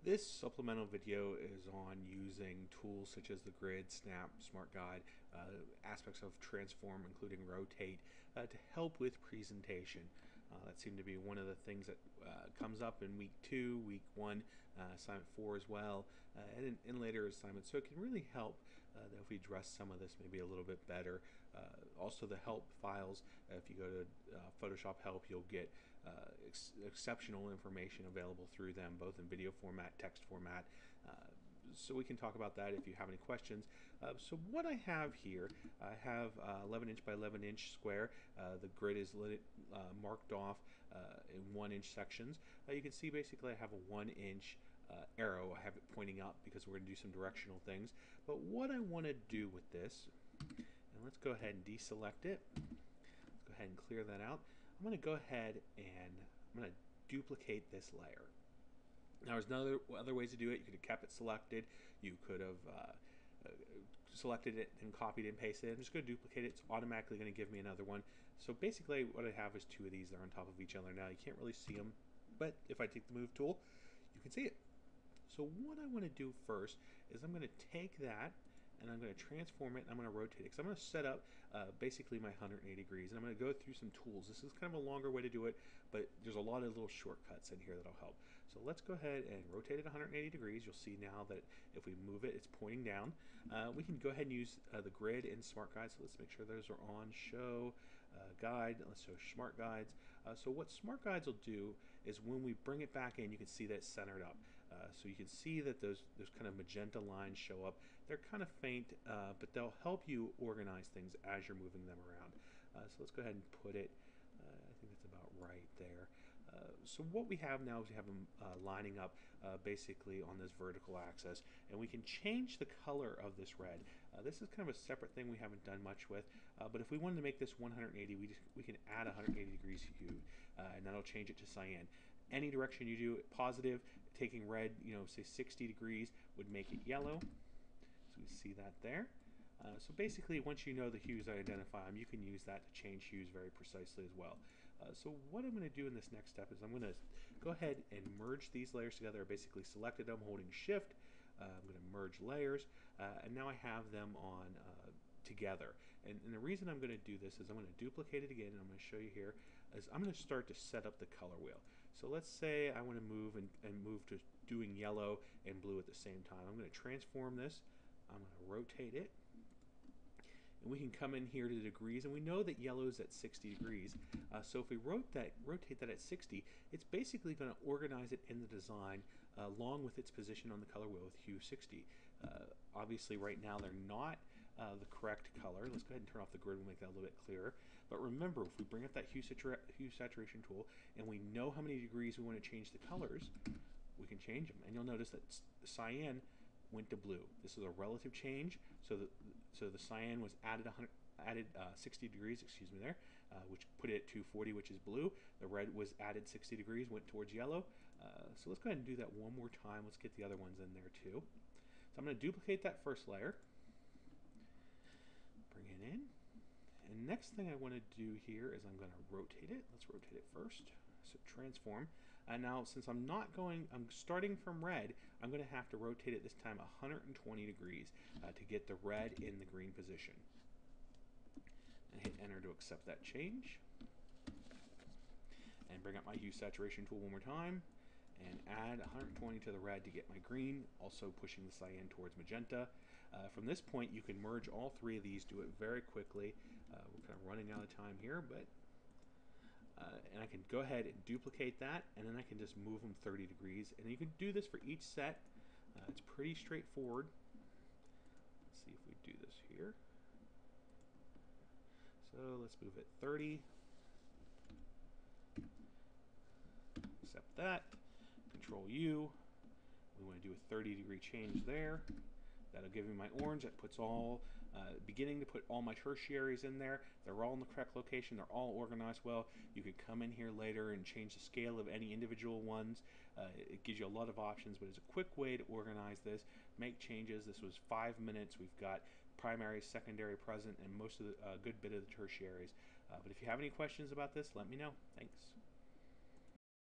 This supplemental video is on using tools such as the grid, snap, smart guide, aspects of transform, including rotate, to help with presentation. That seemed to be one of the things that comes up in week 2, week 1, assignment 4 as well, and in later assignments. So it can really help that if we address some of this maybe a little bit better. Also the help files, if you go to Photoshop help, you'll get exceptional information available through them, both in video format, text format. So we can talk about that if you have any questions. So what I have here, I have 11 inch by 11 inch square. The grid is marked off in 1 inch sections. You can see basically I have a 1 inch arrow. I have it pointing up because we're going to do some directional things. But what I want to do with this, and let's go ahead and deselect it. Let's go ahead and clear that out. I'm going to go ahead and I'm going to duplicate this layer. Now, there's other ways to do it. You could have kept it selected. You could have selected it and copied and pasted it. I'm just going to duplicate it. It's automatically going to give me another one. So basically what I have is 2 of these that are on top of each other now. You can't really see them, but if I take the move tool, you can see it. So what I want to do first is I'm going to take that and I'm going to transform it and I'm going to rotate it because I'm going to set up basically my 180 degrees, and I'm going to go through some tools. This is kind of a longer way to do it, but there's a lot of little shortcuts in here that'll help. So let's go ahead and rotate it 180 degrees. You'll see now that if we move it, it's pointing down. We can go ahead and use the grid and smart guides. So let's make sure those are on. Show guide. Let's show smart guides. So what smart guides will do is when we bring it back in, you can see that it's centered up. So you can see that those kind of magenta lines show up. They're kind of faint, but they'll help you organize things as you're moving them around. So let's go ahead and put it, I think that's about right there. So what we have now is we have them lining up basically on this vertical axis, and we can change the color of this red. This is kind of a separate thing we haven't done much with, but if we wanted to make this 180, we can add 180 degrees hue, and that'll change it to cyan. Any direction you do positive, taking red, say 60 degrees would make it yellow. So we see that there. So basically, once you know the hues I identify them, you can use that to change hues very precisely as well. So what I'm going to do in this next step is I'm going to go ahead and merge these layers together. I basically selected them holding shift. I'm going to merge layers, and now I have them on together. And the reason I'm going to do this is I'm going to duplicate it again, and I'm going to show you here, is I'm going to start to set up the color wheel. So let's say I want to move and move to doing yellow and blue at the same time. I'm going to transform this. I'm going to rotate it, and we can come in here to degrees, and we know that yellow is at 60 degrees. So if we rotate that at 60, it's basically going to organize it in the design along with its position on the color wheel with hue 60. Obviously right now they're not the correct color. Let's go ahead and turn off the grid and make that a little bit clearer. But remember, if we bring up that hue saturation tool and we know how many degrees we want to change the colors, we can change them. And you'll notice that cyan went to blue. This is a relative change, so the cyan was added 60 degrees, excuse me there, which put it at 240, which is blue. The red was added 60 degrees, went towards yellow. So let's go ahead and do that one more time. Let's get the other ones in there too. So I'm going to duplicate that first layer, bring it in, and next thing I want to do here is I'm going to rotate it. Let's rotate it first. So transform, and now since I'm starting from red, I'm going to have to rotate it this time 120 degrees to get the red in the green position. And hit enter to accept that change, and bring up my hue saturation tool one more time and add 120 to the red to get my green, also pushing the cyan towards magenta. From this point you can merge all 3 of these, do it very quickly. We're kind of running out of time here, but and I can go ahead and duplicate that, and then I can just move them 30 degrees, and you can do this for each set. It's pretty straightforward. Let's see if we do this here. So let's move it 30, accept that, Control U, we want to do a 30-degree change there. That'll give me my orange. That puts all, beginning to put all my tertiaries in there. They're all in the correct location. They're all organized well. You could come in here later and change the scale of any individual ones. It gives you a lot of options, but it's a quick way to organize this, make changes. This was 5 minutes. We've got primary, secondary, present, and most of the good bit of the tertiaries. But if you have any questions about this, let me know. Thanks.